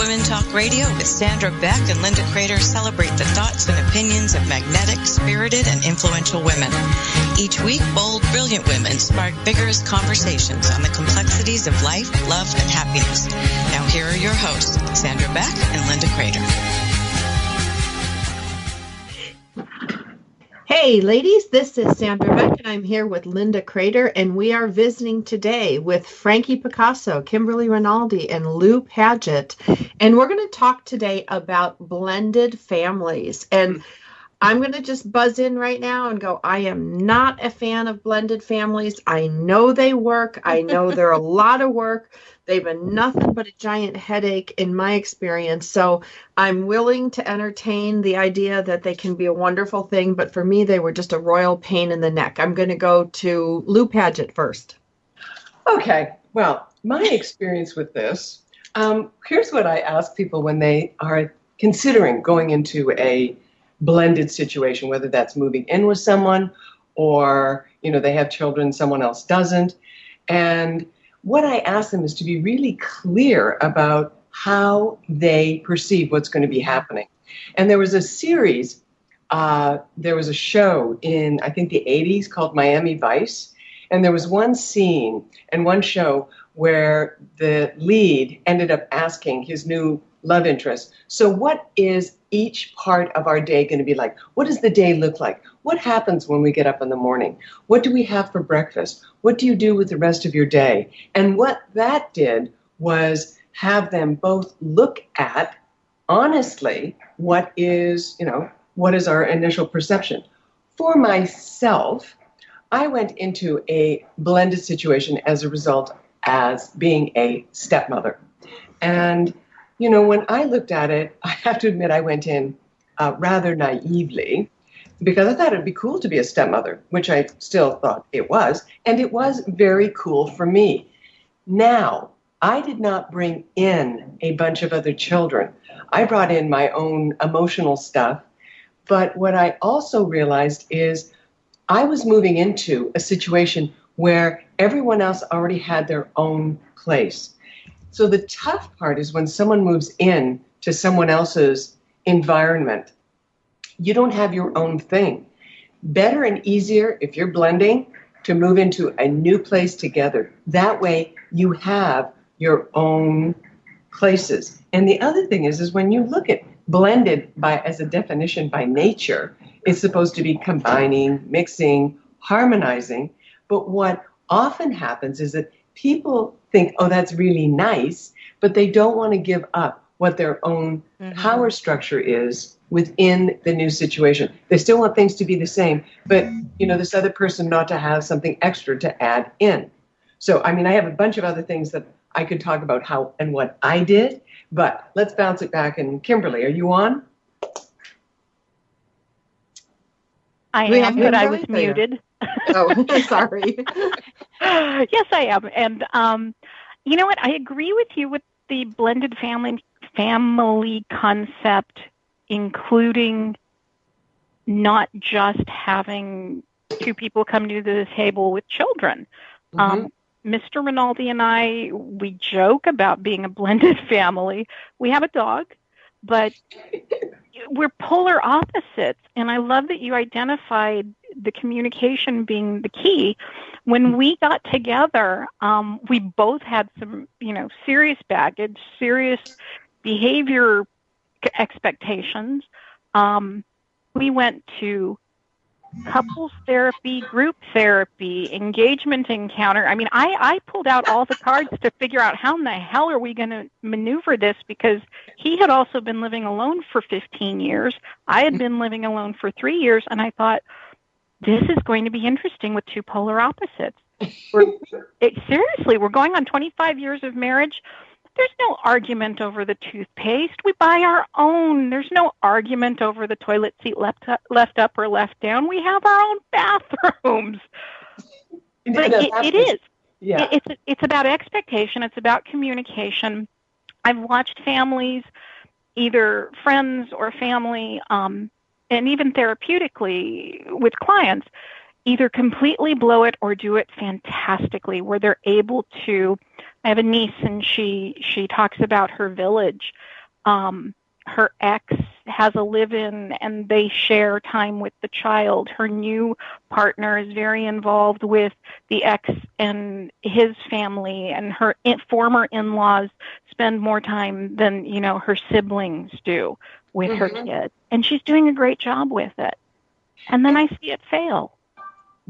Women Talk Radio with Sandra Beck and Linda Crater celebrate the thoughts and opinions of magnetic, spirited, and influential women. Each week, bold, brilliant women spark vigorous conversations on the complexities of life, love, and happiness. Now here are your hosts, Sandra Beck and Linda Crater. Hey ladies, this is Sandra Beck and I'm here with Linda Crater, and we are visiting today with Frankie Picasso, Kimberly Rinaldi, and Lou Paget. And we're going to talk today about blended families. And I'm going to just buzz in right now and go, I am not a fan of blended families. I know they work. I know they're a lot of work. They've been nothing but a giant headache in my experience. So I'm willing to entertain the idea that they can be a wonderful thing. But for me, they were just a royal pain in the neck. I'm going to go to Lou Paget first. Okay. Well, my experience with this, here's what I ask people when they are considering going into a blended situation, whether that's moving in with someone or, they have children, someone else doesn't. And what I ask them is to be really clear about how they perceive what's going to be happening. And there was a series, there was a show in, I think, the 80s called Miami Vice. And there was one scene and one show where the lead ended up asking his new love interest, so what is each part of our day going to be like? What does the day look like? What happens when we get up in the morning? What do we have for breakfast? What do you do with the rest of your day? And what that did was have them both look at, honestly, what is our initial perception. For myself, I went into a blended situation as a result as being a stepmother. And when I looked at it, I have to admit I went in rather naively because I thought it'd be cool to be a stepmother, which I still thought it was. And it was very cool for me. Now, I did not bring in a bunch of other children. I brought in my own emotional stuff. But what I also realized is I was moving into a situation where everyone else already had their own place. So the tough part is when someone moves in to someone else's environment, you don't have your own thing. Better and easier if you're blending to move into a new place together. That way you have your own places. And the other thing is when you look at blended as a definition by nature, it's supposed to be combining, mixing, harmonizing. But what often happens is that people think, oh, that's really nice, but they don't want to give up what their own power structure is within the new situation. They still want things to be the same, but, this other person not to have something extra to add in. So, I have a bunch of other things that I could talk about how and what I did, but let's bounce it back. And Kimberly, are you on? I am, but I was muted. Oh, sorry. Yes, I am. And you know what? I agree with you with the blended family concept, including not just having two people come to the table with children. Mr. Rinaldi and I, we joke about being a blended family. We have a dog, but we're polar opposites. And I love that you identified the communication being the key. When we got together, we both had some, serious baggage, serious behavior expectations. We went to couples therapy, group therapy, engagement encounter. I pulled out all the cards to figure out how in the hell are we going to maneuver this, because he had also been living alone for 15 years. I had been living alone for 3 years, and I thought, this is going to be interesting with two polar opposites. Seriously, we're going on 25 years of marriage. There's no argument over the toothpaste. We buy our own. There's no argument over the toilet seat left up or left down. We have our own bathrooms. But it is. Yeah. It's about expectation. It's about communication. I've watched families, either friends or family, and even therapeutically with clients, either completely blow it or do it fantastically, where they're able to I have a niece, and she talks about her village. Her ex has a live-in, and they share time with the child. Her new partner is very involved with the ex and his family, and her former in-laws spend more time than, her siblings do with her kid. And she's doing a great job with it. And then I see it fail.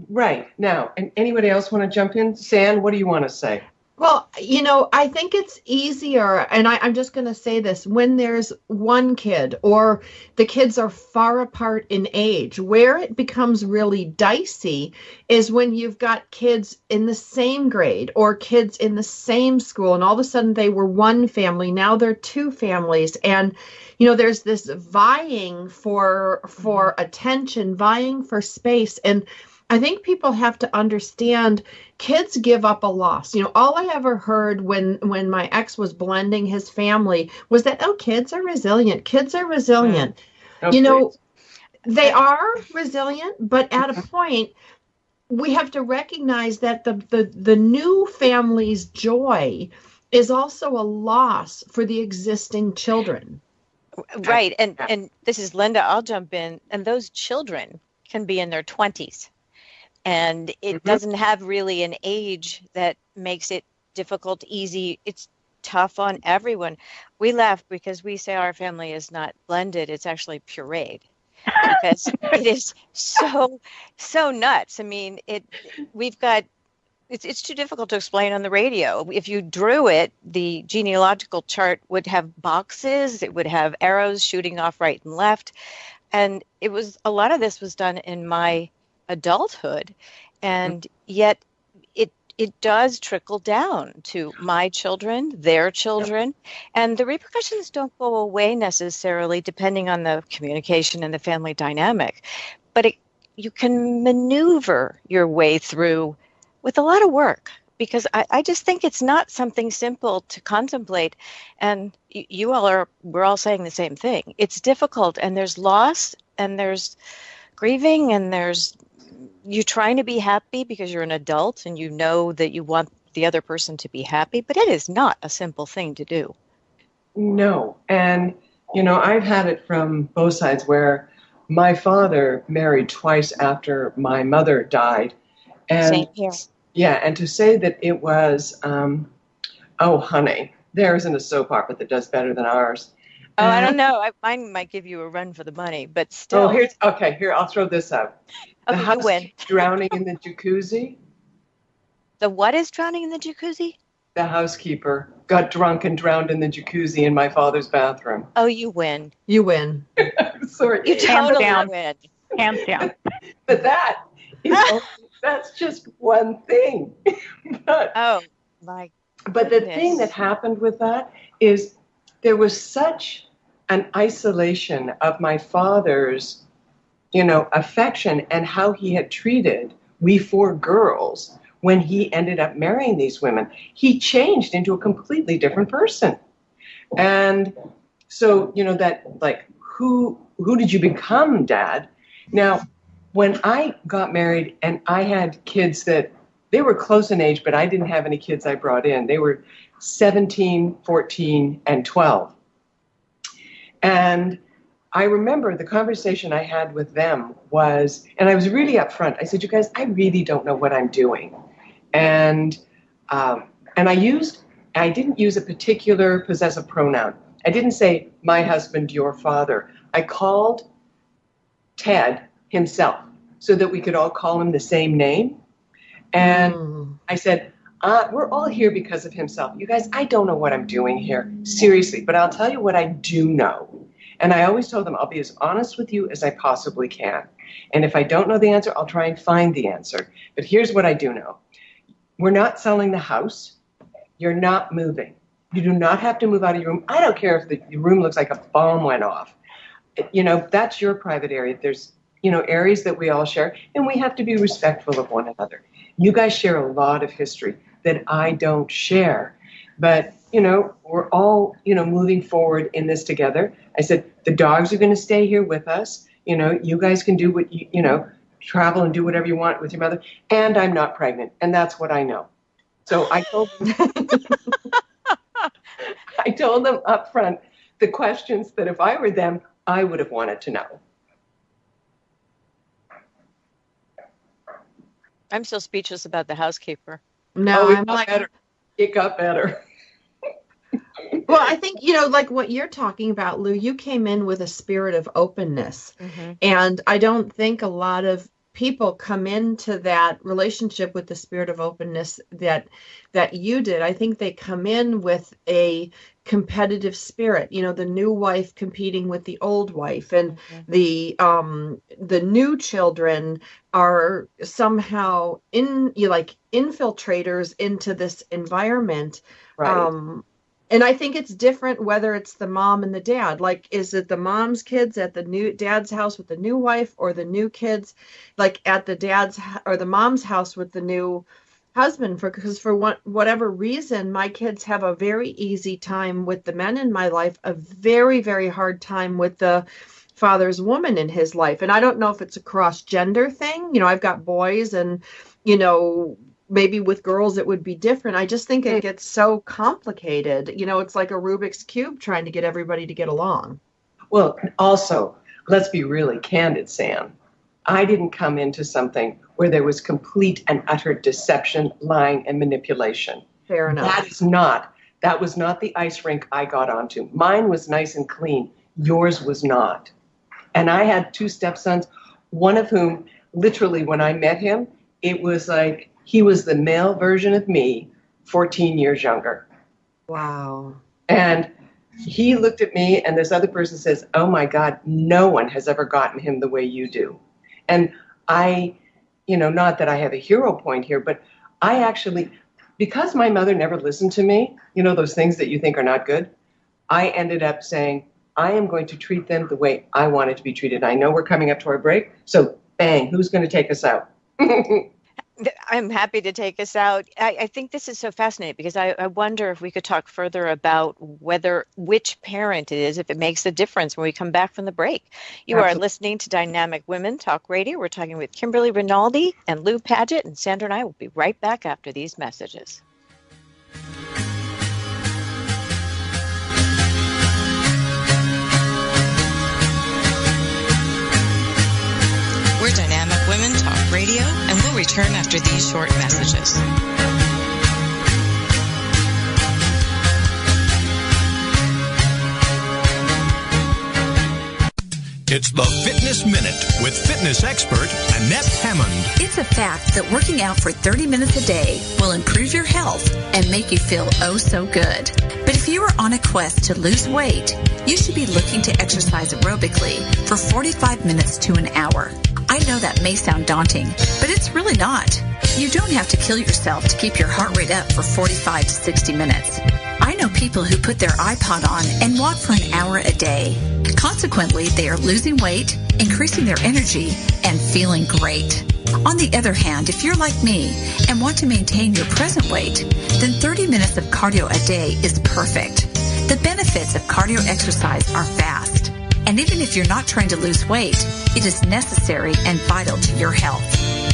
Right. Now, and anybody else want to jump in? San, what do you want to say? Well, I think it's easier, and I'm just going to say this, when there's one kid or the kids are far apart in age. Where it becomes really dicey is when you've got kids in the same grade or kids in the same school, and all of a sudden they were one family, now they're two families, and there's this vying for attention, vying for space, and I think people have to understand kids give up a loss. All I ever heard when my ex was blending his family was that, kids are resilient. Kids are resilient. They are resilient, but at a point, we have to recognize that the new family's joy is also a loss for the existing children. Right. And this is Linda. I'll jump in. And those children can be in their 20s. And it doesn't have really an age that makes it difficult, easy. It's tough on everyone. We laugh because we say our family is not blended. It's actually pureed because it is so nuts. I mean, it's too difficult to explain on the radio. If you drew it, the genealogical chart would have boxes. It would have arrows shooting off right and left. And a lot of this was done in my adulthood, and yet it does trickle down to my children, their children, and the repercussions don't go away necessarily depending on the communication and the family dynamic, but you can maneuver your way through with a lot of work, because I just think it's not something simple to contemplate, and we're all saying the same thing. It's difficult, and there's loss, and there's grieving, and you're trying to be happy because you're an adult and you know that you want the other person to be happy, but it is not a simple thing to do. No. And, I've had it from both sides where my father married twice after my mother died. And, same here. Yeah. And to say that it was, honey, there isn't a soap opera that does better than ours. Oh, I don't know. Mine might give you a run for the money, but still. Here, I'll throw this out. The Okay, house you win. drowning in the jacuzzi. The what is drowning in the jacuzzi? The housekeeper got drunk and drowned in the jacuzzi in my father's bathroom. Oh, you win. You win. Sorry. You totally down. win. Hands down. But that's just one thing. But my the thing that happened with that is there was such an isolation of my father's affection and how he had treated we four girls when he ended up marrying these women. He changed into a completely different person. And so, that who did you become, Dad? Now, when I got married and I had kids that they were close in age, but I didn't have any kids I brought in. They were 17, 14, and 12. And I remember the conversation I had with them was, and I was really upfront. I said, you guys, I really don't know what I'm doing. And I didn't use a particular possessive pronoun. I didn't say my husband, your father. I called Ted himself so that we could all call him the same name. And I said, we're all here because of himself. You guys, I don't know what I'm doing here, seriously, but I'll tell you what I do know. And I always told them I'll be as honest with you as I possibly can. And if I don't know the answer, I'll try and find the answer. But here's what I do know. We're not selling the house. You're not moving. You do not have to move out of your room. I don't care if the room looks like a bomb went off. That's your private area. There's, areas that we all share, and we have to be respectful of one another. You guys share a lot of history that I don't share. But, we're all, moving forward in this together. I said, the dogs are going to stay here with us. You guys can do what travel and do whatever you want with your mother. And I'm not pregnant. And that's what I know. So I told them up front the questions that if I were them, I would have wanted to know. I'm still speechless about the housekeeper. No, I'm like, better. It got better. Well, I think, like what you're talking about, Lou, you came in with a spirit of openness. Mm-hmm. And I don't think a lot of people come into that relationship with the spirit of openness that you did. I think they come in with a competitive spirit, the new wife competing with the old wife, and the new children are somehow infiltrators into this environment. Right. And I think it's different whether it's the mom and the dad. Like, is it the mom's kids at the new dad's house with the new wife, or the new kids like at the dad's or the mom's house with the new husband? Because for whatever reason, my kids have a very easy time with the men in my life, a very, very hard time with the father's woman in his life. And I don't know if it's a cross-gender thing. I've got boys, and, maybe with girls it would be different. I just think it gets so complicated. It's like a Rubik's Cube trying to get everybody to get along. Well, also, let's be really candid, Sam. I didn't come into something where there was complete and utter deception, lying, and manipulation. Fair enough. That was not the ice rink I got onto. Mine was nice and clean. Yours was not. And I had two stepsons, one of whom, literally, when I met him, it was like he was the male version of me, 14 years younger. Wow. And he looked at me, and this other person says, "Oh my God, no one has ever gotten him the way you do." And I, not that I have a hero point here, but I actually, because my mother never listened to me, those things that you think are not good, I ended up saying, I am going to treat them the way I wanted to be treated. I know we're coming up to our break, so bang, who's going to take us out? I'm happy to take us out. I think this is so fascinating because I wonder if we could talk further about which parent it is, if it makes a difference when we come back from the break. You Absolutely. Are listening to Dynamic Women Talk Radio. We're talking with Kimberly Rinaldi and Lou Paget, and Sandra and I will be right back after these messages. We're Dynamic Women Talk Radio, and we'll return after these short messages. It's the Fitness Minute with fitness expert Annette Hammond. It's a fact that working out for 30 minutes a day will improve your health and make you feel oh so good. But if you are on a quest to lose weight, you should be looking to exercise aerobically for 45 minutes to an hour. I know that may sound daunting, but it's really not. You don't have to kill yourself to keep your heart rate up for 45 to 60 minutes. I know people who put their iPod on and walk for an hour a day. Consequently, they are losing weight, increasing their energy, and feeling great. On the other hand, if you're like me and want to maintain your present weight, then 30 minutes of cardio a day is perfect. The benefits of cardio exercise are vast. And even if you're not trying to lose weight, it is necessary and vital to your health.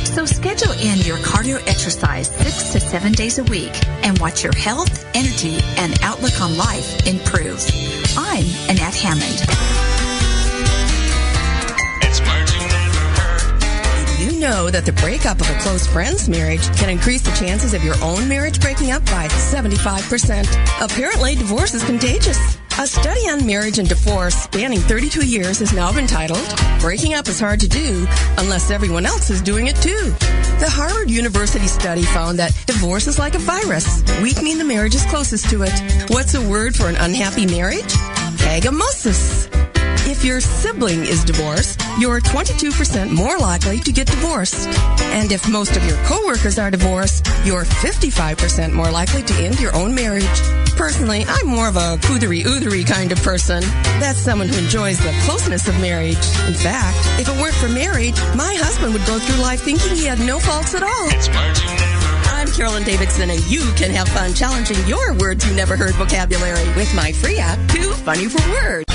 So schedule in your cardio exercise 6 to 7 days a week and watch your health, energy, and outlook on life improve. I'm Annette Hammond. Did you know that the breakup of a close friend's marriage can increase the chances of your own marriage breaking up by 75%? Apparently, divorce is contagious. A study on marriage and divorce spanning 32 years has now been titled, Breaking Up is Hard to Do Unless Everyone Else is Doing It Too. The Harvard University study found that divorce is like a virus. Weak mean the marriage is closest to it. What's a word for an unhappy marriage? Agamosis. If your sibling is divorced, you're 22% more likely to get divorced. And if most of your coworkers are divorced, you're 55% more likely to end your own marriage. Personally, I'm more of a poothery-oothery kind of person. That's someone who enjoys the closeness of marriage. In fact, if it weren't for marriage, my husband would go through life thinking he had no faults at all. I'm Carolyn Davidson, and you can have fun challenging your words you never heard vocabulary with my free app, Too Funny for Words.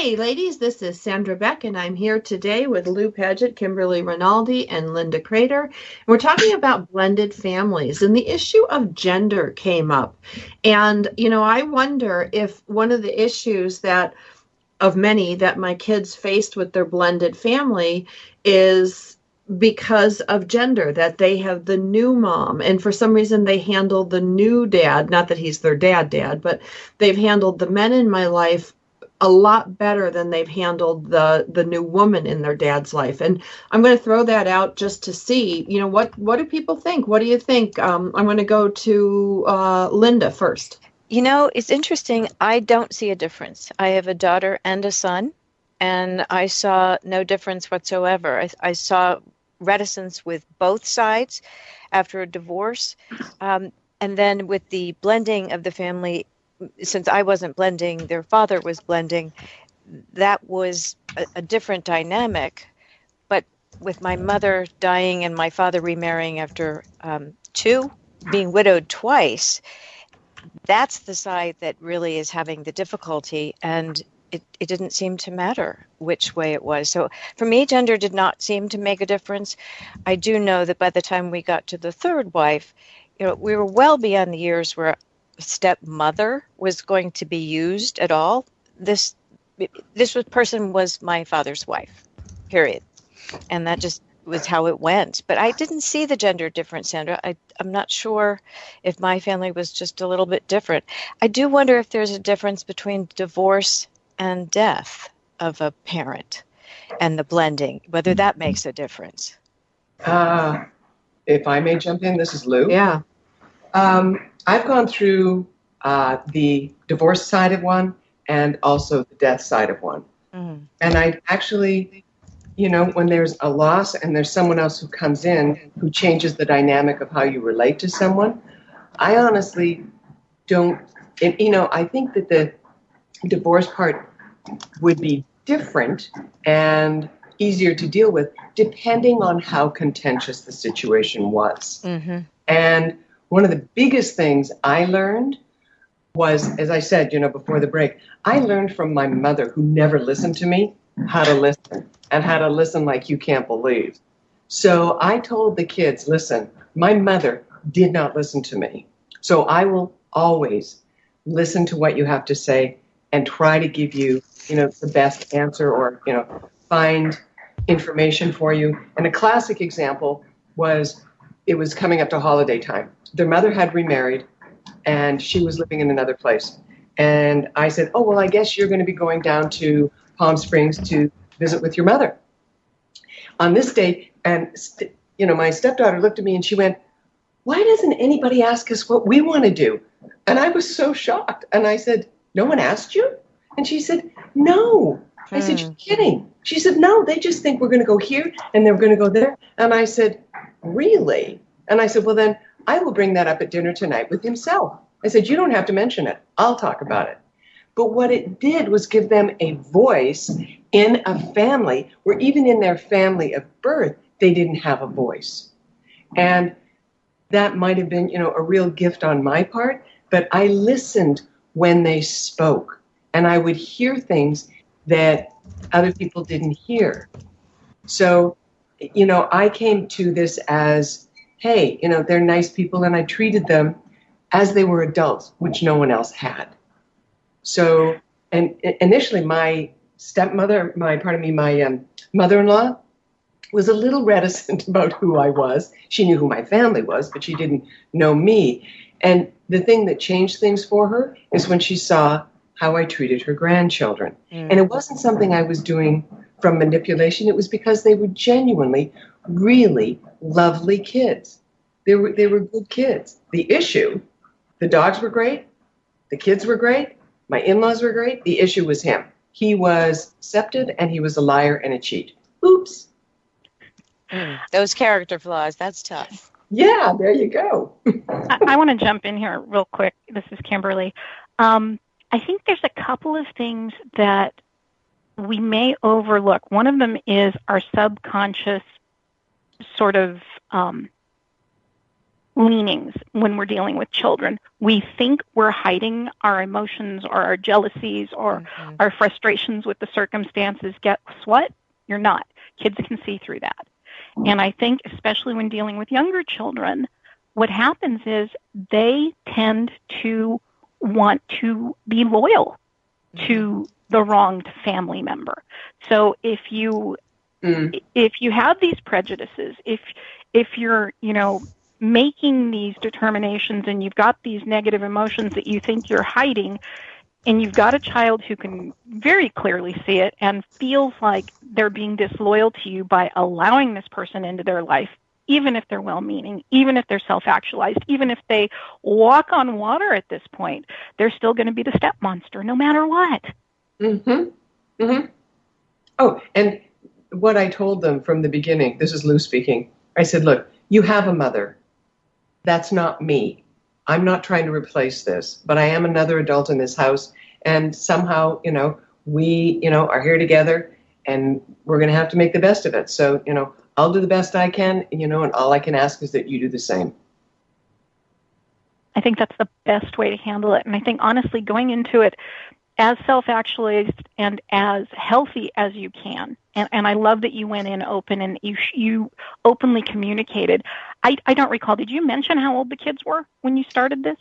Hey, ladies, this is Sandra Beck, and I'm here today with Lou Paget, Kimberly Rinaldi, and Linda Crater. We're talking about blended families, and the issue of gender came up. And, I wonder if one of the issues of many that my kids faced with their blended family is because of gender, that they have the new mom, and for some reason they handle the new dad, not that he's their dad, but they've handled the men in my life a lot better than they've handled the new woman in their dad's life. And I'm going to throw that out just to see, what do people think? What do you think? I'm going to go to Linda first. It's interesting. I don't see a difference. I have a daughter and a son, and I saw no difference whatsoever. I saw reticence with both sides after a divorce. And then with the blending of the family, since I wasn't blending, their father was blending, that was a different dynamic. But with my mother dying and my father remarrying after being widowed twice, that's the side that really is having the difficulty, and it didn't seem to matter which way it was. So for me, gender did not seem to make a difference. I do know that by the time we got to the third wife, we were well beyond the years where stepmother was going to be used at all. This person was my father's wife, period. And that just was how it went. But I didn't see the gender difference, Sandra. I'm not sure if my family was just a little bit different. I do wonder if there's a difference between divorce and death of a parent and the blending, whether that makes a difference. If I may jump in, this is Lou. Yeah. I've gone through the divorce side of one and also the death side of one. Mm. And I actually, when there's a loss and there's someone else who comes in who changes the dynamic of how you relate to someone, I honestly don't, I think that the divorce part would be different and easier to deal with depending on how contentious the situation was. Mm-hmm. And one of the biggest things I learned was, as I said, before the break, I learned from my mother, who never listened to me, how to listen, and how to listen like you can't believe. So I told the kids, listen, my mother did not listen to me. So I will always listen to what you have to say and try to give you, the best answer or, find information for you. And a classic example was, it was coming up to holiday time. Their mother had remarried, and she was living in another place. And I said, oh, well, I guess you're going to be going down to Palm Springs to visit with your mother on this date. And, my stepdaughter looked at me and she went, why doesn't anybody ask us what we want to do? And I was so shocked. And I said, no one asked you? And she said, no. I said, you're kidding. She said, no, they just think we're going to go here and they're going to go there. And I said, really? And I said, well, then I will bring that up at dinner tonight with himself. I said, you don't have to mention it. I'll talk about it. But what it did was give them a voice in a family where even in their family of birth, they didn't have a voice. And that might have been, a real gift on my part, but I listened when they spoke, and I would hear things that other people didn't hear. So, I came to this as, hey, they're nice people, and I treated them as they were adults, which no one else had. So, and initially my mother-in-law was a little reticent about who I was. She knew who my family was, but she didn't know me. And the thing that changed things for her is when she saw how I treated her grandchildren. Mm. And it wasn't something I was doing from manipulation. It was because they were genuinely really lovely kids. They were good kids. The issue, the dogs were great, the kids were great, my in-laws were great. The issue was him. He was deceptive and he was a liar and a cheat. Oops. Those character flaws, that's tough. Yeah, there you go. I want to jump in here real quick. This is Kimberly. I think there's a couple of things that we may overlook. One of them is our subconscious sort of leanings when we're dealing with children. We think we're hiding our emotions or our jealousies or our frustrations with the circumstances. Guess what? You're not. Kids can see through that. And I think, especially when dealing with younger children, what happens is they tend to want to be loyal to the wronged family member. So if you have these prejudices, if you're, making these determinations and you've got these negative emotions that you think you're hiding, and you've got a child who can very clearly see it and feels like they're being disloyal to you by allowing this person into their life, even if they're well-meaning, even if they're self-actualized, even if they walk on water at this point, they're still going to be the step monster no matter what. Oh, and what I told them from the beginning, this is Lou speaking, I said, look, you have a mother. That's not me. I'm not trying to replace this, but I am another adult in this house. And somehow, we, are here together and we're going to have to make the best of it. So, I'll do the best I can, and all I can ask is that you do the same. I think that's the best way to handle it. And I think, honestly, going into it as self-actualized and as healthy as you can. And I love that you went in open and you openly communicated. I don't recall, did you mention how old the kids were when you started this?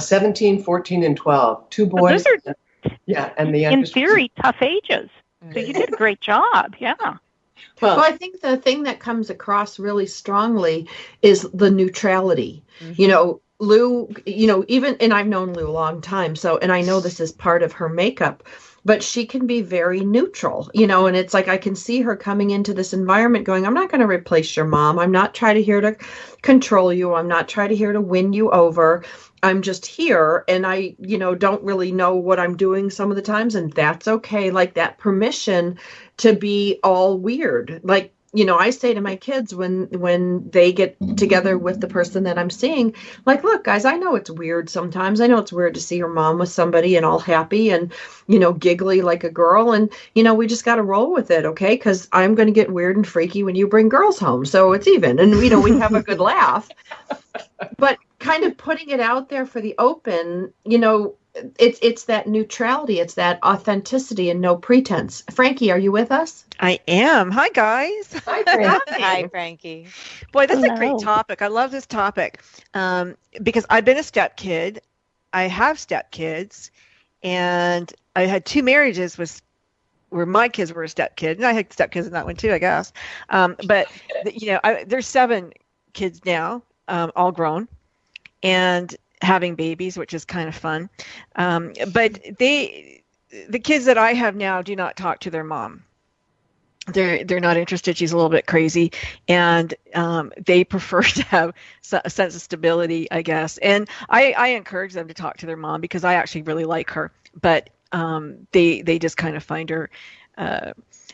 17, 14, and 12. Two boys. So those are, and the youngest, in theory, tough ages. So you did a great job, yeah. Well, I think the thing that comes across really strongly is the neutrality. Lou, even, and I've known Lou a long time, and I know this is part of her makeup, but she can be very neutral, and it's like I can see her coming into this environment going, I'm not going to replace your mom. I'm not trying to here to control you. I'm not trying to here to win you over. I'm just here, and I, don't really know what I'm doing some of the times, and that's okay. Like that permission to be all weird. Like, I say to my kids when they get together with the person that I'm seeing, like, look, guys, I know it's weird sometimes. I know it's weird to see your mom with somebody and all happy and, giggly like a girl. And, we just got to roll with it, okay? Because I'm going to get weird and freaky when you bring girls home. So it's even. And, we have a good laugh. But kind of putting it out there for the open, it's that neutrality, it's that authenticity and no pretense. Frankie, are you with us? I am. Hi, guys. Hi, Frankie. Hi, Frankie. Boy, that's a great topic. I love this topic because I've been a stepkid. I have stepkids, and I had two marriages where my kids were a stepkid, and I had stepkids in that one too, I guess. But there's 7 kids now, all grown, and having babies, which is kind of fun. But the kids that I have now do not talk to their mom. They're not interested. She's a little bit crazy, and they prefer to have a sense of stability, I guess. And I encourage them to talk to their mom because I actually really like her. But they just kind of find her.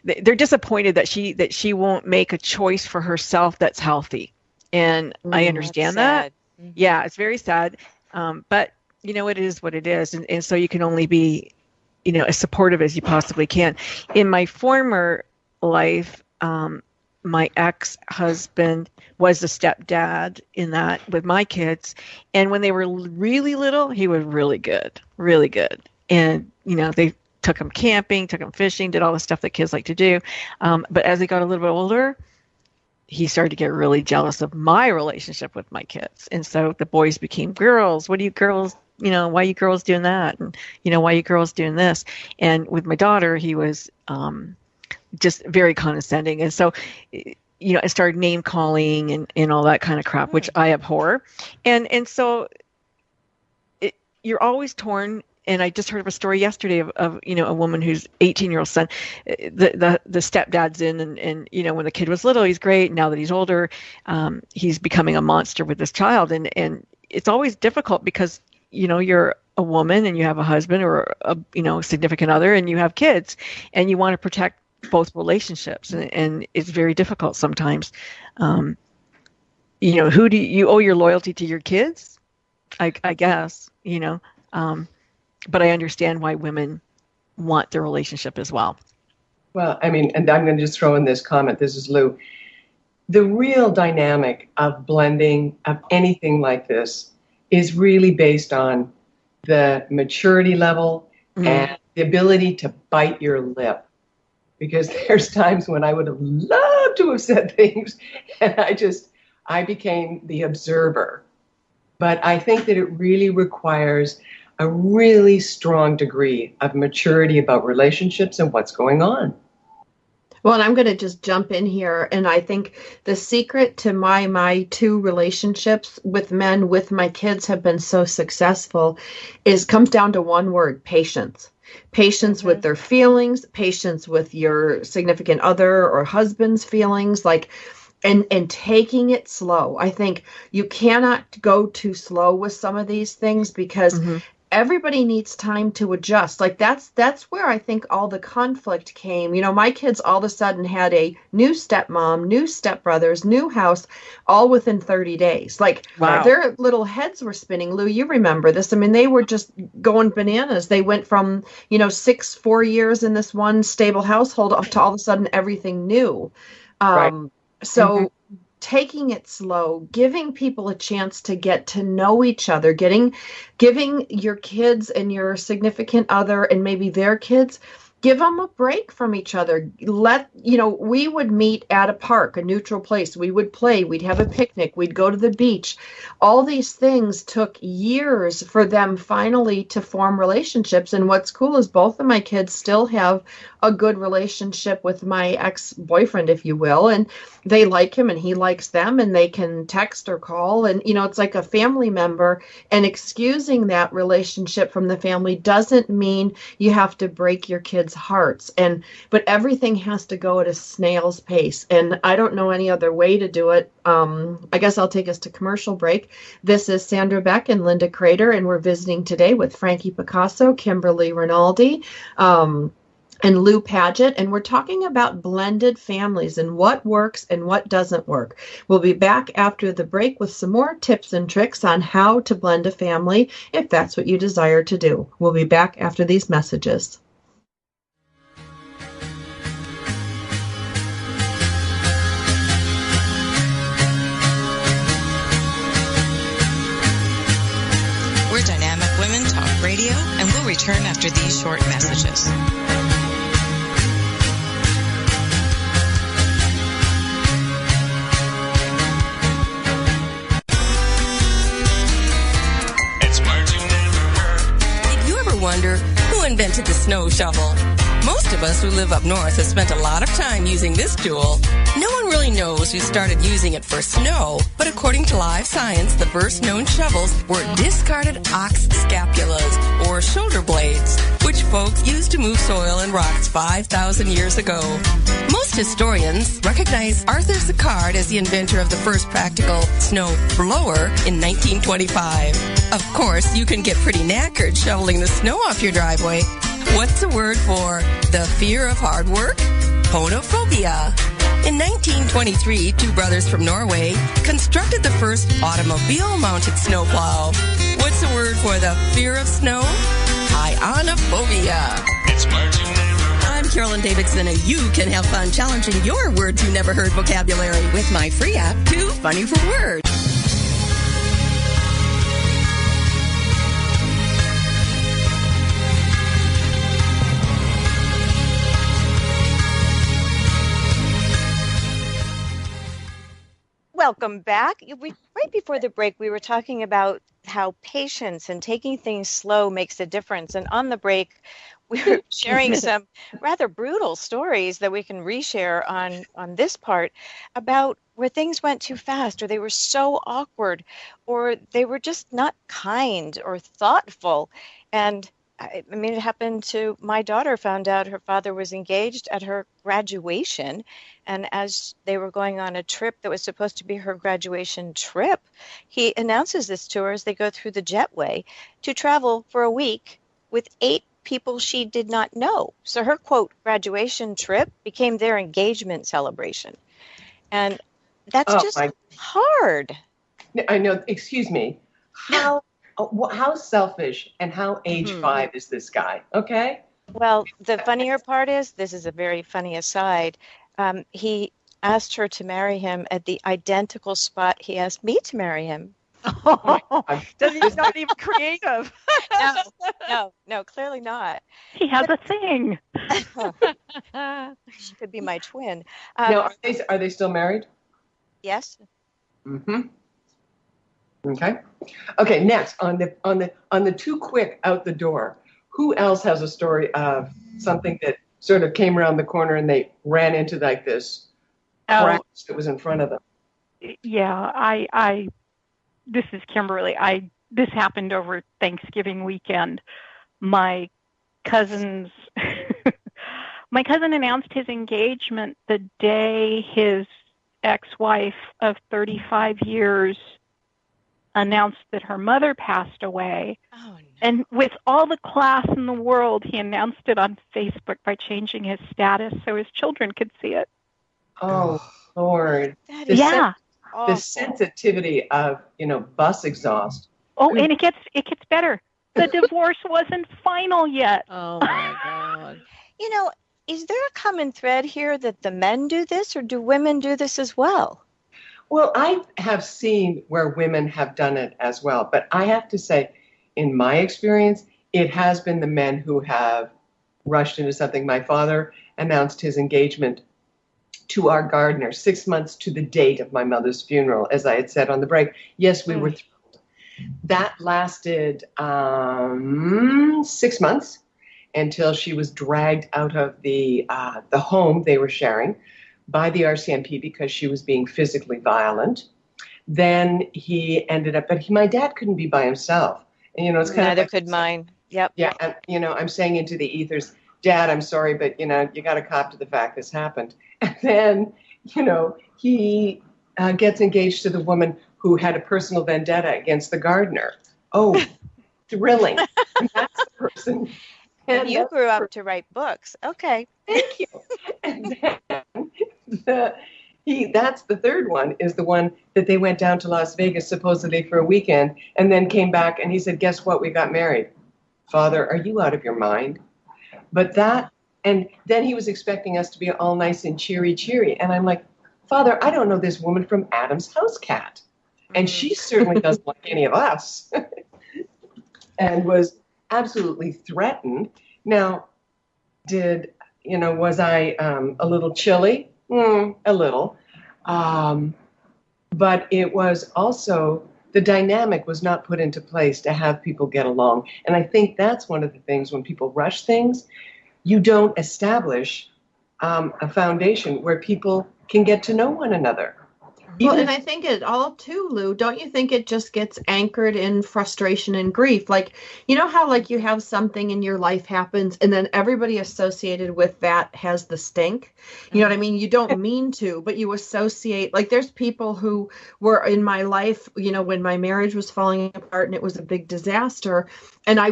They're disappointed that she won't make a choice for herself that's healthy, and I understand that. Mm-hmm. Yeah, it's very sad. But it is what it is, and so you can only be, as supportive as you possibly can. In my former life, my ex-husband was a stepdad in that with my kids, and when they were really little, he was really good, and they took them camping, took them fishing, did all the stuff that kids like to do. But as they got a little bit older, he started to get really jealous of my relationship with my kids. And so the boys became girls. What are you girls, why are you girls doing that? And, why are you girls doing this? And with my daughter, he was just very condescending. And so, I started name calling and all that kind of crap, which I abhor. And so you're always torn. And I just heard of a story yesterday of a woman whose 18-year-old son, the stepdad's in, and when the kid was little, he's great. Now that he's older, he's becoming a monster with this child, and it's always difficult because you're a woman and you have a husband or a significant other and you have kids, and you want to protect both relationships, and it's very difficult sometimes. Who do you owe your loyalty to? Your kids, I guess. But I understand why women want their relationship as well. Well, I mean, and I'm going to just throw in this comment. This is Lou. the real dynamic of blending of anything like this is really based on the maturity level and the ability to bite your lip. Because there's times when I would have loved to have said things and I became the observer. But I think that it really requires a really strong degree of maturity about relationships and what's going on. Well, and I'm going to just jump in here. And I think the secret to my two relationships with men, with my kids have been so successful comes down to one word: patience. Patience with their feelings, patience with your significant other or husband's feelings, and taking it slow. I think you cannot go too slow with some of these things because everybody needs time to adjust. That's where I think all the conflict came. My kids all of a sudden had a new stepmom, new stepbrothers, new house, all within 30 days. Wow. Their little heads were spinning. Lou, you remember this. I mean, they were just going bananas. They went from, 4 years in this one stable household to all of a sudden everything new. Right. So taking it slow, giving people a chance to get to know each other, giving your kids and your significant other and maybe their kids, give them a break from each other. We would meet at a park, a neutral place. We would play. We'd have a picnic. We'd go to the beach. All these things took years for them finally to form relationships. And what's cool is both of my kids still have a good relationship with my ex-boyfriend, if you will. And they like him and he likes them and they can text or call. And, it's like a family member. And excusing that relationship from the family doesn't mean you have to break your kids' hearts. But everything has to go at a snail's pace. And I don't know any other way to do it. I guess I'll take us to commercial break. This is Sandra Beck and Linda Crater, and we're visiting today with Frankie Picasso, Kimberly Rinaldi, and Lou Paget, and we're talking about blended families and what works and what doesn't work. We'll be back after the break with some more tips and tricks on how to blend a family if that's what you desire to do. We'll be back after these messages. We're Dynamic Women Talk Radio, and we'll return after these short messages. Wonder who invented the snow shovel. Most of us who live up north have spent a lot of time using this tool. No one really knows who started using it for snow, but according to Live Science, the first known shovels were discarded ox scapulas, or shoulder blades, which folks used to move soil and rocks 5,000 years ago. Most historians recognize Arthur Sicard as the inventor of the first practical snow blower in 1925. Of course, you can get pretty knackered shoveling the snow off your driveway. What's the word for the fear of hard work? Phonophobia. In 1923, two brothers from Norway constructed the first automobile-mounted snowplow. What's the word for the fear of snow? Ionophobia. I'm Carolyn Davidson, and you can have fun challenging your words you never heard vocabulary with my free app, Too Funny for Words. Welcome back. Right before the break, we were talking about how patience and taking things slow makes a difference. And on the break, we were sharing some rather brutal stories that we can reshare on this part about where things went too fast, or they were so awkward, or they were just not kind or thoughtful. And I mean, it happened to my daughter. Found out her father was engaged at her graduation. And as they were going on a trip that was supposed to be her graduation trip, he announces this to her as they go through the jetway to travel for a week with 8 people she did not know. So her, quote, graduation trip became their engagement celebration. And that's just hard. I know. Excuse me. How selfish and how age 5 is this guy? Okay. Well, the funnier part is, this is a very funny aside. He asked her to marry him at the identical spot he asked me to marry him. Oh, he's not even creative. No, clearly not. He has a thing. She could be my twin. Now, are they still married? Yes. Mm-hmm. Okay. Next, on the too quick out the door, who else has a story of something that sort of came around the corner and they ran into like this crash that was in front of them? Yeah, this is Kimberly. This happened over Thanksgiving weekend. My cousin announced his engagement the day his ex-wife of 35 years announced that her mother passed away. Oh, no. And with all the class in the world, he announced it on Facebook by changing his status so his children could see it. Oh, Lord. The sensitivity of, bus exhaust. Oh, and it gets better. The divorce wasn't final yet. Oh, my God. Is there a common thread here that the men do this, or do women do this as well? Well, I have seen where women have done it as well. But I have to say, in my experience, it has been the men who have rushed into something. My father announced his engagement to our gardener 6 months to the date of my mother's funeral, as I had said on the break. Yes, we were thrilled. That lasted 6 months until she was dragged out of the home they were sharing by the RCMP because she was being physically violent. Then he ended up, but my dad couldn't be by himself. And, it's kind neither of could mine. Yep. Yeah, and, I'm saying into the ethers, Dad, I'm sorry, but, you got to cop to the fact this happened. And then, he gets engaged to the woman who had a personal vendetta against the gardener. Oh, thrilling. And that's the person. And you grew up to write books. Okay. Thank you. And then that's the third one, is the one that they went down to Las Vegas supposedly for a weekend and then came back and he said, guess what? We got married. Father, are you out of your mind? But and then he was expecting us to be all nice and cheery. And I'm like, Father, I don't know this woman from Adam's House Cat. And she certainly doesn't like any of us. And was absolutely threatened. Now, was I a little chilly? A little. But it was also, the dynamic was not put into place to have people get along. And I think that's one of the things when people rush things, you don't establish a foundation where people can get to know one another. Well, and I think it all too, Lou, don't you think it just gets anchored in frustration and grief? Like, how like you have something in your life happens and then everybody associated with that has the stink. You know what I mean? You don't mean to, but you associate, like there's people who were in my life, when my marriage was falling apart and it was a big disaster. And I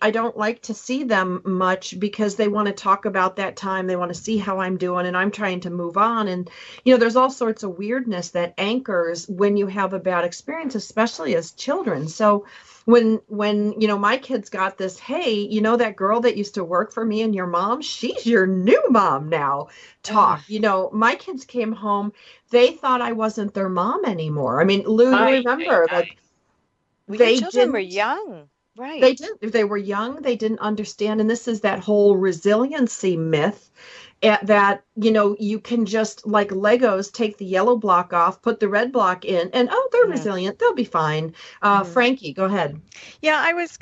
don't like to see them much because they want to talk about that time. They want to see how I'm doing and I'm trying to move on. And, there's all sorts of weirdness that anchors when you have a bad experience, especially as children. So when my kids got this, hey, that girl that used to work for me and your mom, she's your new mom now, talk. My kids came home, they thought I wasn't their mom anymore. I mean, Lou, you remember your children were young. Right. They did. If they were young, they didn't understand. And this is that whole resiliency myth that, you can just like Legos, take the yellow block off, put the red block in, and they're resilient. They'll be fine. Frankie, go ahead. Yeah, I was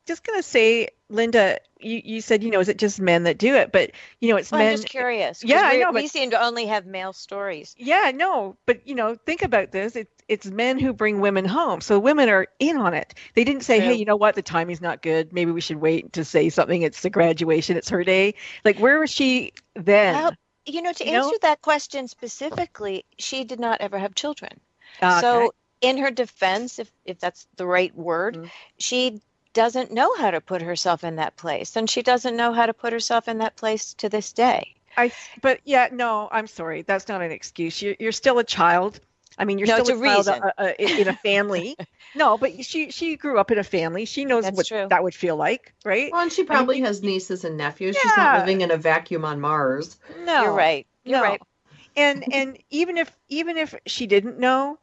just going to say, Linda, you said, is it just men that do it? But, it's men. I'm just curious. Yeah, I know. We seem to only have male stories. Yeah, no. But, think about this. It's men who bring women home. So women are in on it. They didn't say, hey, you know what? The timing's not good. Maybe we should wait to say something. It's the graduation. It's her day. Like, where was she then? Well, to answer that question specifically, she did not ever have children. Okay. So in her defense, if that's the right word, she doesn't know how to put herself in that place. And she doesn't know how to put herself in that place to this day. I'm sorry. That's not an excuse. You're still a child. I mean, you're still a child in a family. No, but she grew up in a family. She knows that would feel like, right? Well, and she probably has nieces and nephews. Yeah. She's not living in a vacuum on Mars. No, you're right. You're right. And even if she didn't know,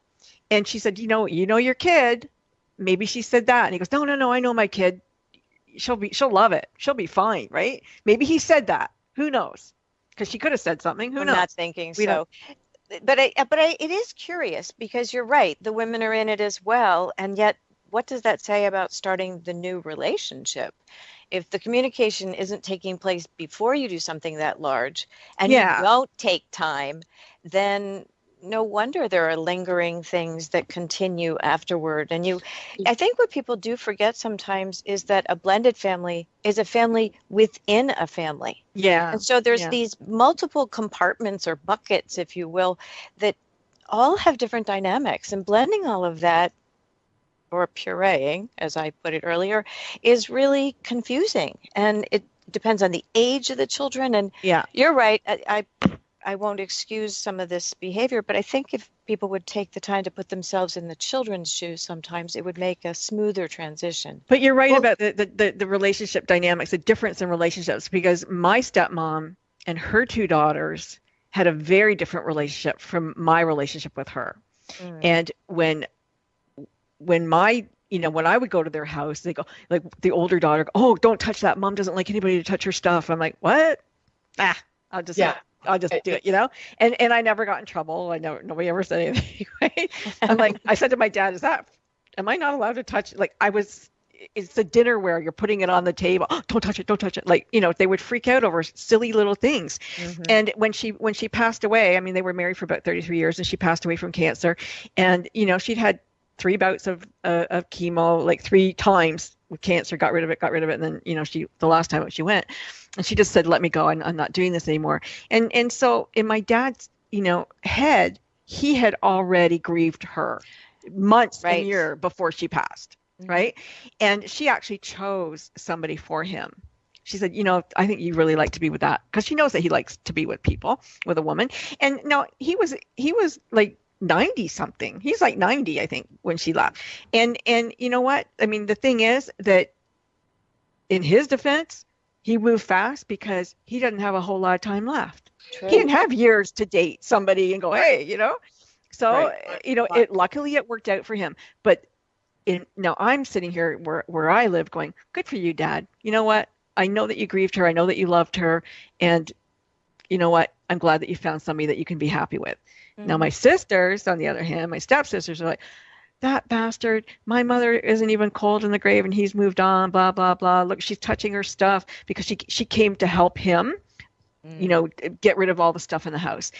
and she said, you know your kid, maybe she said that, and he goes, no, I know my kid. She'll love it. She'll be fine, right? Maybe he said that. Who knows? Because she could have said something. Who knows? I'm not thinking so. But it is curious, because you're right. The women are in it as well, and yet, what does that say about starting the new relationship? If the communication isn't taking place before you do something that large, and you don't take time, then no wonder there are lingering things that continue afterward. And I think what people do forget sometimes is that a blended family is a family within a family. Yeah. And so there's these multiple compartments or buckets, if you will, that all have different dynamics, and blending all of that, or pureeing, as I put it earlier, is really confusing. And it depends on the age of the children. And you're right. I won't excuse some of this behavior, but I think if people would take the time to put themselves in the children's shoes, sometimes it would make a smoother transition. But you're right about the relationship dynamics, the difference in relationships, because my stepmom and her two daughters had a very different relationship from my relationship with her. And when I would go to their house, they go, like, the older daughter, oh, don't touch that. Mom doesn't like anybody to touch her stuff. I'm like, what? I'll just do it, and I never got in trouble. Nobody ever said anything. Right? I'm like, I said to my dad, am I not allowed to touch? Like, it's the dinnerware. You're putting it on the table. Oh, don't touch it. Like, they would freak out over silly little things. Mm-hmm. And when she passed away, I mean, they were married for about 33 years, and she passed away from cancer. And, she'd had 3 bouts of chemo, like 3 times with cancer, got rid of it. And then, the last time she went, and she just said, let me go. I'm not doing this anymore. And so in my dad's, head, he had already grieved her months and year before she passed. Mm-hmm. Right. And she actually chose somebody for him. She said, I think you really like to be with that, because she knows that he likes to be with people, with a woman. And no, he was like 90 something. He's like 90, I think, when she left. And you know what? I mean, the thing is that in his defense, he moved fast because he doesn't have a whole lot of time left. True. He didn't have years to date somebody and go, hey, So, luckily it worked out for him. But now I'm sitting here where I live going, good for you, Dad. You know what? I know that you grieved her. I know that you loved her. And you know what? I'm glad that you found somebody that you can be happy with. Mm-hmm. Now, my sisters, on the other hand, my stepsisters are like, that bastard, my mother isn't even cold in the grave and he's moved on, blah, blah, blah. Look, she's touching her stuff because she came to help him, get rid of all the stuff in the house.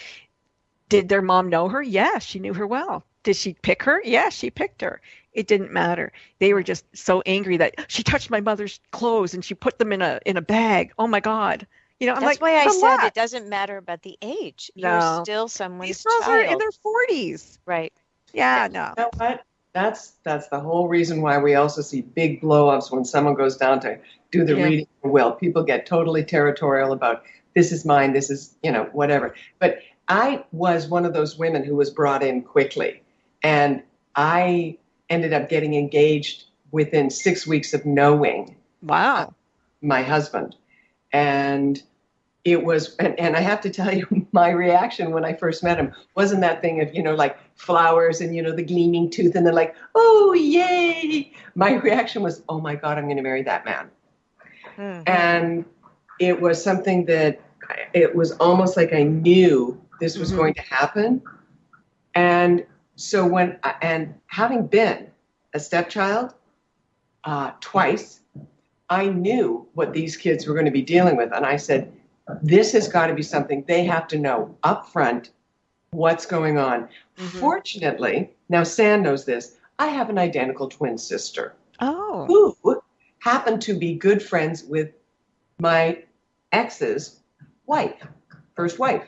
Did their mom know her? Yes, she knew her well. Did she pick her? Yes, she picked her. It didn't matter. They were just so angry that she touched my mother's clothes and she put them in a bag. Oh my God. I'm That's like, why I said it doesn't matter about the age. No. You're still someone's These girls child. are in their 40s. Right. Yeah, no. You know what? That's the whole reason why we also see big blow-ups when someone goes down to do the reading of the will. People get totally territorial about, this is mine, this is, whatever. But I was one of those women who was brought in quickly. And I ended up getting engaged within 6 weeks of knowing my husband. And it was, and I have to tell you, my reaction when I first met him wasn't that thing of, like flowers and, the gleaming tooth and then like, oh, yay. My reaction was, oh my God, I'm going to marry that man. Mm-hmm. And it was something that it was almost like I knew this was going to happen. And so and having been a stepchild twice, I knew what these kids were going to be dealing with. And I said, this has got to be something they have to know up front what's going on. Mm-hmm. Fortunately, now Sam knows this, I have an identical twin sister who happened to be good friends with my ex's wife, first wife.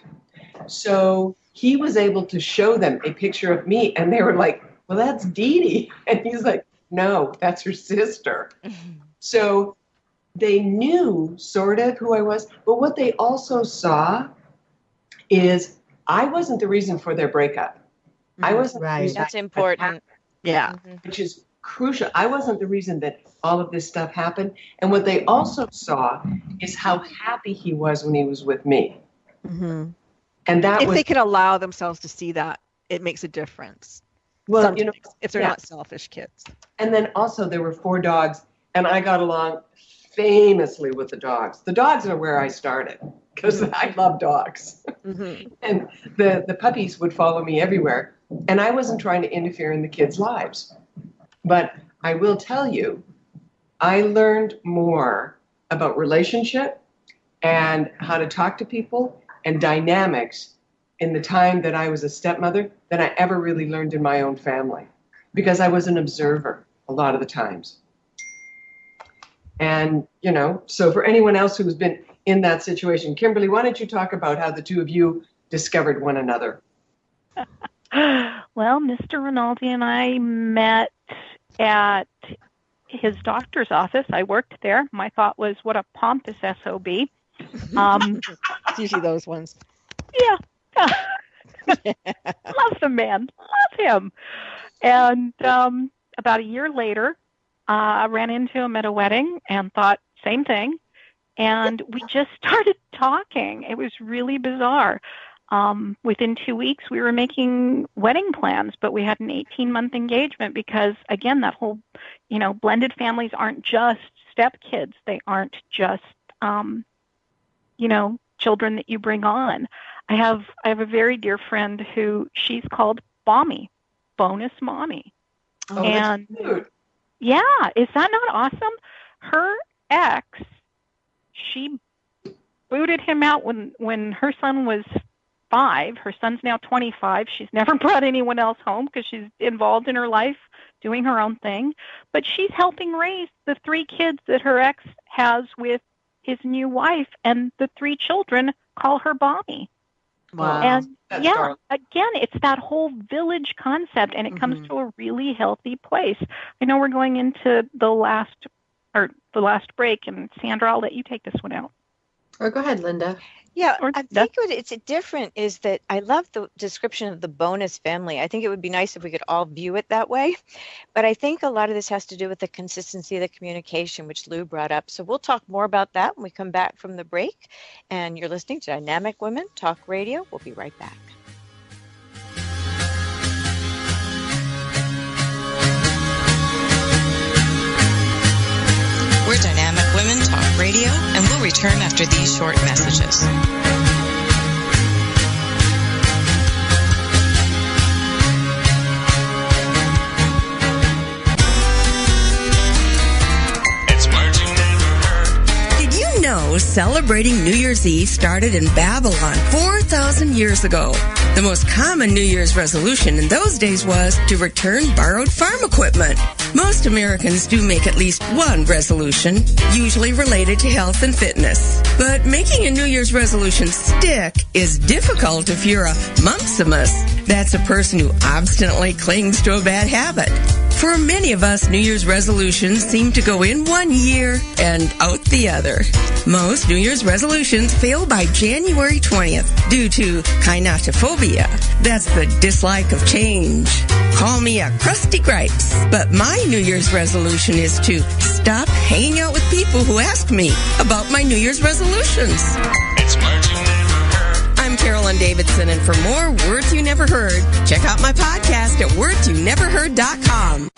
So he was able to show them a picture of me and they were like, well, that's Dee Dee. And he's like, no, that's her sister. Mm-hmm. So they knew sort of who I was, but what they also saw is I wasn't the reason for their breakup. I wasn't the reason. That's important. Yeah. Which is crucial. I wasn't the reason that all of this stuff happened. And what they also saw is how happy he was when he was with me. Mm-hmm. And that if they can allow themselves to see that, it makes a difference. Well, sometimes, if they're not selfish kids. And then also there were 4 dogs, and I got along famously with the dogs. The dogs are where I started because I love dogs. And the puppies would follow me everywhere. And I wasn't trying to interfere in the kids' lives. But I will tell you, I learned more about relationship and how to talk to people and dynamics in the time that I was a stepmother than I ever really learned in my own family, because I was an observer a lot of the times. And, you know, so for anyone else who's been in that situation, Kimberly, why don't you talk about how the two of you discovered one another? Well, Mr. Rinaldi and I met at his doctor's office. I worked there. My thought was, what a pompous SOB. It's usually those ones. Yeah. Love the man. Love him. And about a year later, I ran into him at a wedding and thought, same thing. And we just started talking. It was really bizarre. Within 2 weeks, we were making wedding plans, but we had an 18-month engagement because, again, that whole, you know, blended families aren't just stepkids. They aren't just, you know, children that you bring on. I have a very dear friend who she's called Bommy, Bonus Mommy. Oh, and that's cute. Yeah, is that not awesome? Her ex, she booted him out when her son was 5. Her son's now 25. She's never brought anyone else home because she's involved in her life doing her own thing. But she's helping raise the 3 kids that her ex has with his new wife, and the 3 children call her Bommy. Wow. And That's yeah, darling. again, it's that whole village concept, and it comes to a really healthy place. I know we're going into the last break, and Sandra, I'll let you take this one out. Or go ahead, Linda. Yeah, I think it's different is that I love the description of the bonus family. I think it would be nice if we could all view it that way. But I think a lot of this has to do with the consistency of the communication, which Lou brought up. So we'll talk more about that when we come back from the break. And you're listening to Dynamic Women Talk Radio. We'll be right back. We're Dynamic Women Talk Radio, and we'll return after these short messages. Did you know celebrating New Year's Eve started in Babylon 4,000 years ago? The most common New Year's resolution in those days was to return borrowed farm equipment. Most Americans do make at least one resolution, usually related to health and fitness. But making a New Year's resolution stick is difficult if you're a Mumpsimus. That's a person who obstinately clings to a bad habit. For many of us, New Year's resolutions seem to go in one year and out the other. Most New Year's resolutions fail by January 20th due to kinetophobia. That's the dislike of change. Call me a crusty gripes. But my New Year's resolution is to stop hanging out with people who ask me about my New Year's resolutions. It's words you never heard. I'm Carolyn Davidson, and for more Words You Never Heard, check out my podcast at wordsyouneverheard.com.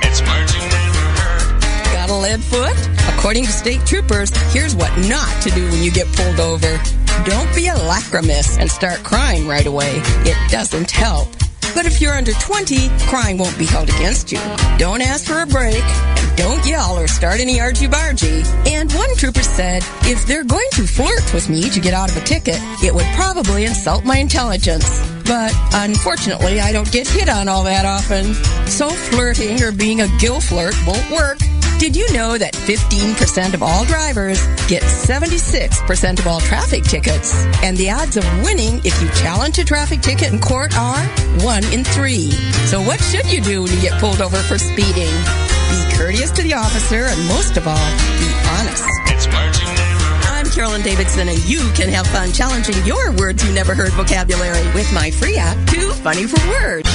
It's words you never heard. Got a lead foot? According to state troopers, here's what not to do when you get pulled over. Don't be a lachrymous and start crying right away. It doesn't help. But if you're under 20, crying won't be held against you. Don't ask for a break, and don't yell or start any argy-bargy. And one trooper said, if they're going to flirt with me to get out of a ticket, it would probably insult my intelligence. But unfortunately, I don't get hit on all that often. So flirting or being a gill flirt won't work. Did you know that 15% of all drivers get 76% of all traffic tickets? And the odds of winning if you challenge a traffic ticket in court are 1 in 3. So what should you do when you get pulled over for speeding? Be courteous to the officer, and most of all, be honest. It's words you never heard. I'm Carolyn Davidson, and you can have fun challenging your Words You Never Heard vocabulary with my free app, Too Funny for Words.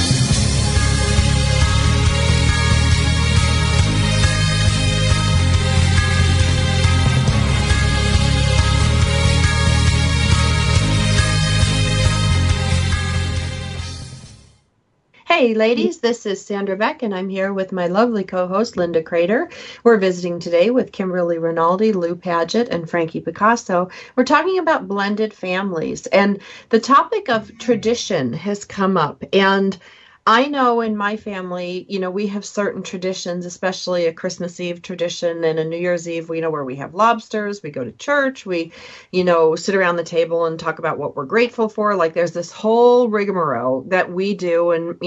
Hey, ladies, this is Sandra Beck, and I'm here with my lovely co-host, Linda Crater. We're visiting today with Kimberly Rinaldi, Lou Paget, and Frankie Picasso. We're talking about blended families, and the topic of tradition has come up. And I know in my family, we have certain traditions, especially a Christmas Eve tradition and a New Year's Eve, where we have lobsters, we go to church, we, sit around the table and talk about what we're grateful for. Like there's this whole rigmarole that we do and,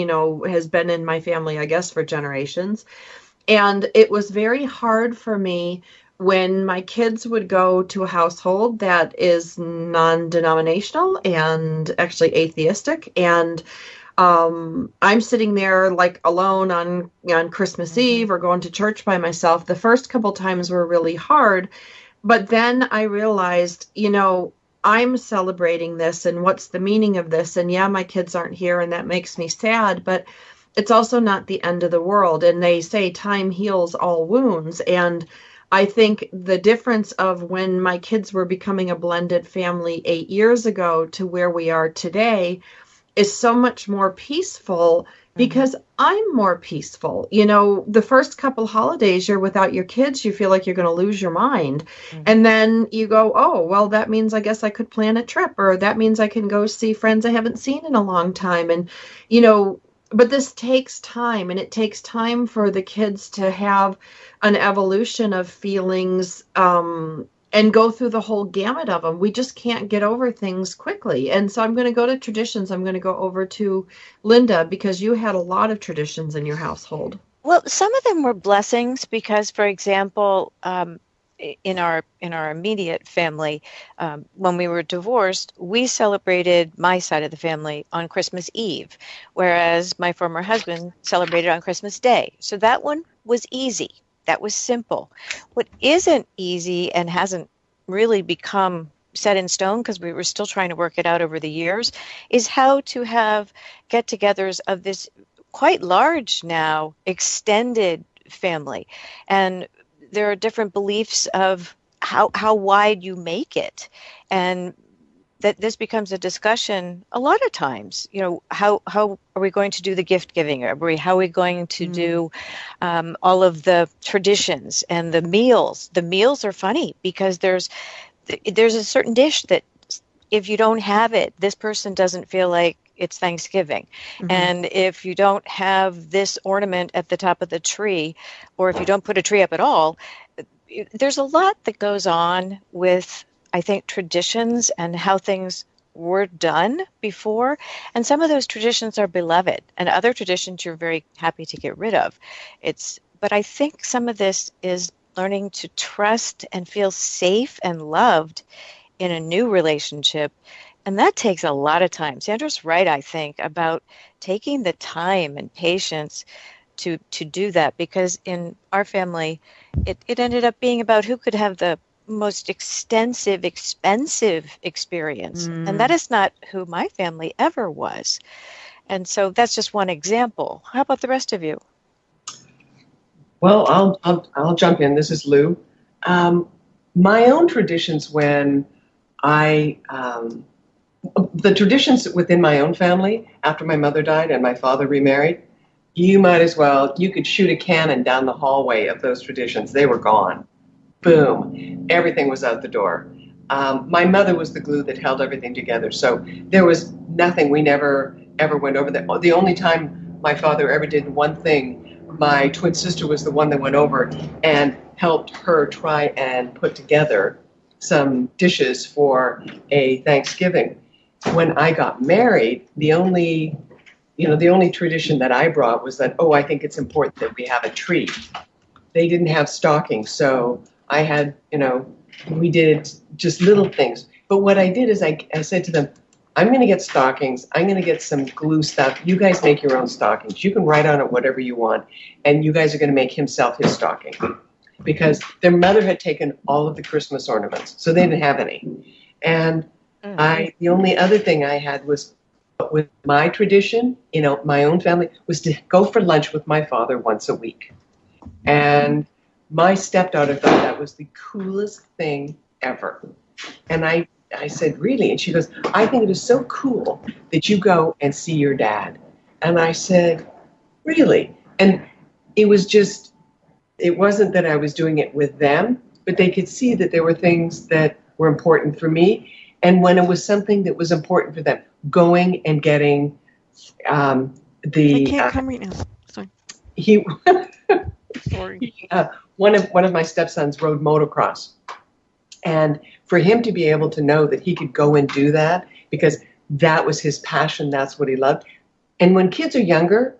has been in my family, I guess, for generations. And it was very hard for me when my kids would go to a household that is non-denominational and actually atheistic, and I'm sitting there like alone on Christmas Eve or going to church by myself. The first couple times were really hard, but then I realized, I'm celebrating this and what's the meaning of this? And yeah, my kids aren't here and that makes me sad, but it's also not the end of the world. And they say time heals all wounds. And I think the difference of when my kids were becoming a blended family 8 years ago to where we are today is so much more peaceful because I'm more peaceful. The first couple holidays you're without your kids, you feel like you're going to lose your mind. And then you go, oh, well, that means I guess I could plan a trip, or that means I can go see friends I haven't seen in a long time. And, but this takes time, and it takes time for the kids to have an evolution of feelings, and go through the whole gamut of them. We just can't get over things quickly. And so I'm going to go to traditions. I'm going to go over to Linda, because you had a lot of traditions in your household. Well, some of them were blessings because, for example, in our immediate family, when we were divorced, we celebrated my side of the family on Christmas Eve, whereas my former husband celebrated on Christmas Day. So that one was easy. That was simple. What isn't easy and hasn't really become set in stone, because we were still trying to work it out over the years, is how to have get-togethers of this quite large now extended family. And there are different beliefs of how wide you make it. And that this becomes a discussion a lot of times. How are we going to do the gift giving? How are we going to do all of the traditions and the meals? The meals are funny because there's a certain dish that if you don't have it, this person doesn't feel like it's Thanksgiving. And if you don't have this ornament at the top of the tree, or if you don't put a tree up at all, there's a lot that goes on with, I think, traditions and how things were done before. And some of those traditions are beloved, and other traditions you're very happy to get rid of. But I think some of this is learning to trust and feel safe and loved in a new relationship. And that takes a lot of time. Sandra's right, I think, about taking the time and patience to do that, because in our family, it ended up being about who could have the most extensive, expensive experience. And that is not who my family ever was. And so that's just one example. How about the rest of you? Well, I'll jump in. This is Lou. My own traditions when the traditions within my own family after my mother died and my father remarried, you could shoot a cannon down the hallway of those traditions. They were gone. Boom. Everything was out the door. My mother was the glue that held everything together. So there was nothing. We never, ever went over that. The only time my father ever did one thing, my twin sister was the one that went over and helped her try and put together some dishes for a Thanksgiving. When I got married, the only tradition that I brought was that, I think it's important that we have a tree. They didn't have stockings, so I had, we did just little things. But what I did is I said to them, I'm going to get stockings. I'm going to get some glue stuff. You guys make your own stockings. You can write on it whatever you want. And you guys are going to make himself his stocking. Because their mother had taken all of the Christmas ornaments, so they didn't have any. And the only other thing I had was, with my tradition, my own family, was to go for lunch with my father once a week. And my stepdaughter thought that was the coolest thing ever. And I said, really? And she goes, I think it is so cool that you go and see your dad. And I said, really? And it wasn't that I was doing it with them, but they could see that there were things that were important for me. And when it was something that was important for them, going and getting I can't come right now. Sorry. Sorry. One of my stepsons rode motocross. And for him to be able to know that he could go and do that because that was his passion, that's what he loved. And when kids are younger,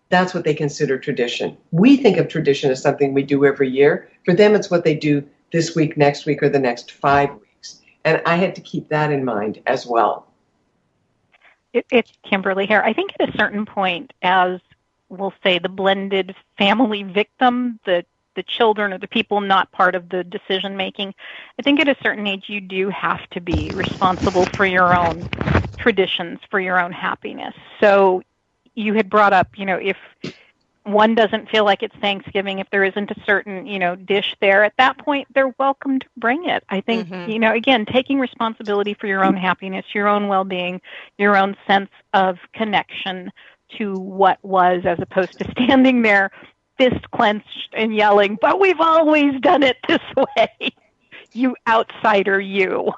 that's what they consider tradition. We think of tradition as something we do every year. For them, it's what they do this week, next week, or the next 5 weeks. And I had to keep that in mind as well. It's Kimberly here. I think at a certain point, as we'll say, the blended family victim, the children or the people not part of the decision making, I think at a certain age you do have to be responsible for your own traditions, for your own happiness. So you had brought up, if one doesn't feel like it's Thanksgiving, if there isn't a certain, dish there, at that point they're welcome to bring it. I think, again, taking responsibility for your own happiness, your own well-being, your own sense of connection to what was, as opposed to standing there fist clenched and yelling, but we've always done it this way. You outsider, you.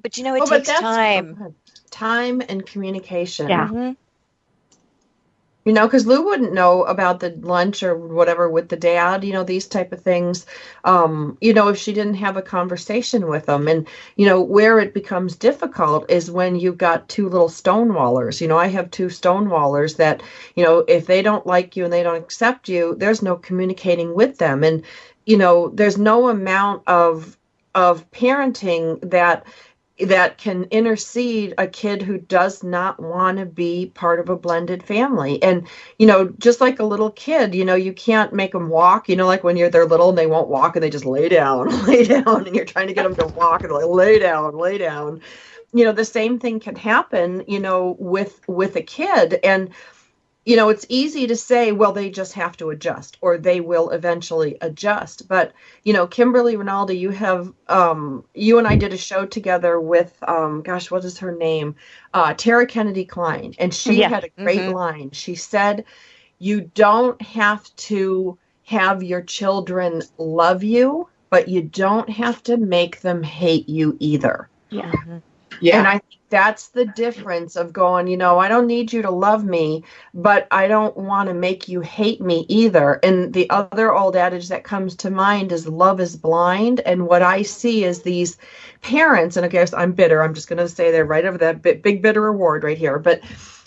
But it takes time. Time and communication. Yeah. Because Lou wouldn't know about the lunch or whatever with the dad, these type of things, if she didn't have a conversation with them. And, where it becomes difficult is when you've got two little stonewallers. I have two stonewallers that, if they don't like you and they don't accept you, there's no communicating with them. And, there's no amount of parenting that can intercede a kid who does not want to be part of a blended family. And, just like a little kid, you can't make them walk, like when they're little and they won't walk and they just lay down, and you're trying to get them to walk and like, lay down. The same thing can happen, with a kid. And, it's easy to say, well, they just have to adjust or they will eventually adjust. But, Kimberly Rinaldi, you and I did a show together with, what is her name? Tara Kennedy Klein. And she had a great line. She said, you don't have to have your children love you, but you don't have to make them hate you either. Yeah. Yeah. And I think that's the difference of going, I don't need you to love me, but I don't want to make you hate me either. And the other old adage that comes to mind is love is blind. And what I see is these parents, and I guess I'm bitter. I'm just going to say they're right over that big bitter award right here. But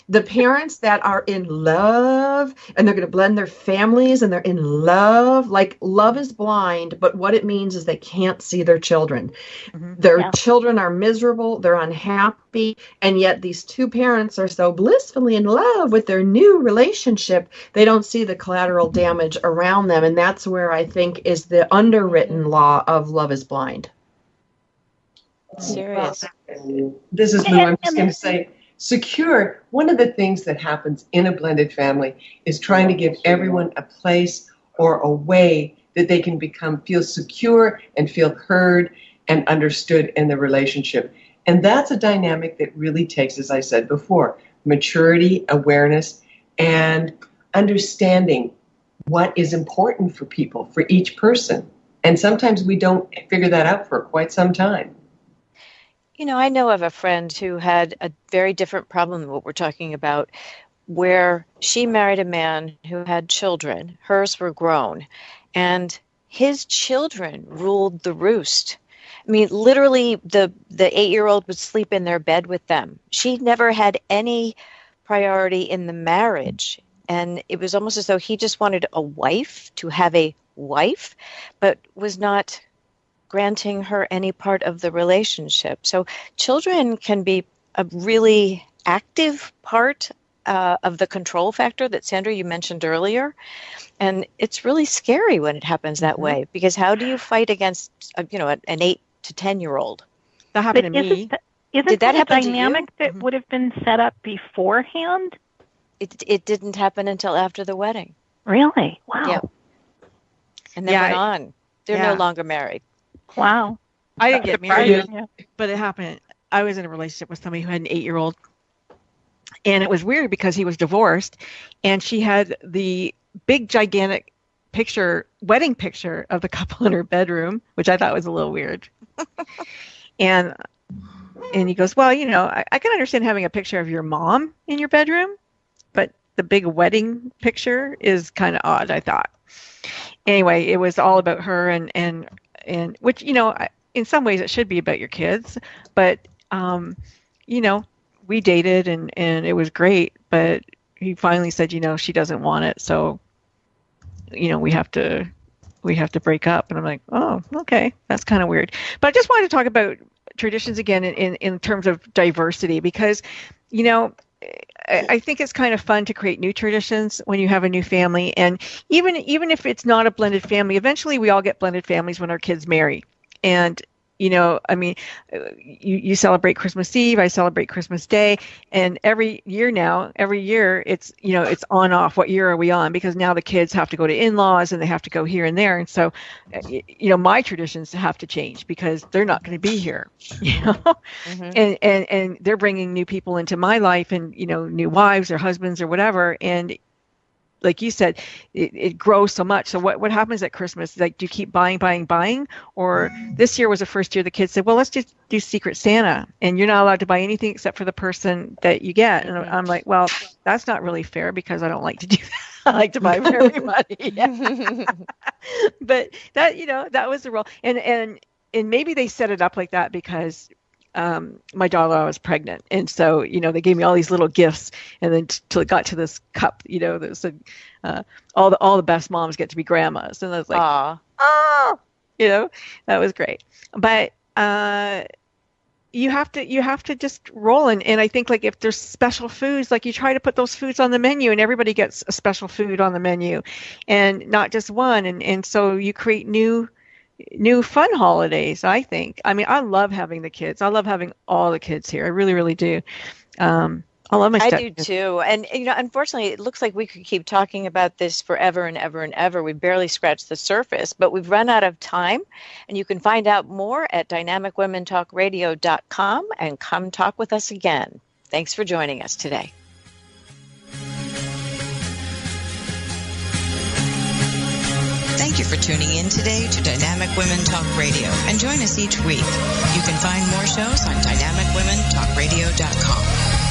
the parents that are in love and they're going to blend their families and they're in love, like love is blind, but what it means is they can't see their children. Their children are miserable, they're unhappy, and yet these two parents are so blissfully in love with their new relationship, they don't see the collateral damage around them. And that's where I think is the underwritten law of love is blind. Serious. This is Lou. I'm just going to say, secure, one of the things that happens in a blended family is trying to give everyone a place or a way that they can feel secure and feel heard and understood in the relationship. And that's a dynamic that really takes, as I said before, maturity, awareness, and understanding what is important for people, for each person. And sometimes we don't figure that out for quite some time. I know of a friend who had a very different problem than what we're talking about, where she married a man who had children. Hers were grown, and his children ruled the roost. I mean, literally, the 8-year-old would sleep in their bed with them. She never had any priority in the marriage, and it was almost as though he just wanted a wife to have a wife, but was not granting her any part of the relationship. So children can be a really active part of the control factor that Sandra, you mentioned earlier. And it's really scary when it happens that way, because how do you fight against, an 8 to 10-year-old? That happened to me. Did that happen to you? Dynamic that would have been set up beforehand? It didn't happen until after the wedding. Really? Wow. Yeah. And then went on. They're no longer married. Wow. I didn't get married, but it happened. I was in a relationship with somebody who had an 8-year-old, And it was weird because he was divorced, and she had the big, gigantic wedding picture of the couple in her bedroom, which I thought was a little weird. And he goes, well, I can understand having a picture of your mom in your bedroom, but the big wedding picture is kind of odd, I thought. Anyway, it was all about her, and which, in some ways it should be about your kids, but, we dated and it was great, but he finally said, she doesn't want it. So, we have to break up. And I'm like, oh, okay. That's kind of weird. But I just wanted to talk about traditions again in terms of diversity, because, I think it's kind of fun to create new traditions when you have a new family. And even if it's not a blended family, eventually we all get blended families when our kids marry. And you celebrate Christmas Eve, I celebrate Christmas Day, and every year it's, it's on off. What year are we on? Because now the kids have to go to in-laws and they have to go here and there. And so, my traditions have to change because they're not going to be here, mm-hmm. and they're bringing new people into my life and, new wives or husbands or whatever. And like you said, it grows so much. So what happens at Christmas? Like, do you keep buying? Or this year was the first year the kids said, well, let's just do Secret Santa. And you're not allowed to buy anything except for the person that you get. And I'm like, well, that's not really fair because I don't like to do that. I like to buy for everybody. But that was the rule. And maybe they set it up like that because my daughter was pregnant, and so they gave me all these little gifts, and then till it got to this cup, that said, all the best moms get to be grandmas, and I was like, oh, that was great. But you have to just roll, and I think, like, if there's special foods, like, you try to put those foods on the menu, and everybody gets a special food on the menu, and not just one, and so you create new fun holidays, I think. I mean, I love having the kids. I love having all the kids here. I really, really do. I love my I do too. And, unfortunately, it looks like we could keep talking about this forever and ever and ever. We barely scratched the surface, but we've run out of time. And you can find out more at dynamicwomentalkradio.com and come talk with us again. Thanks for joining us today. Thank you for tuning in today to Dynamic Women Talk Radio, and join us each week. You can find more shows on dynamicwomentalkradio.com.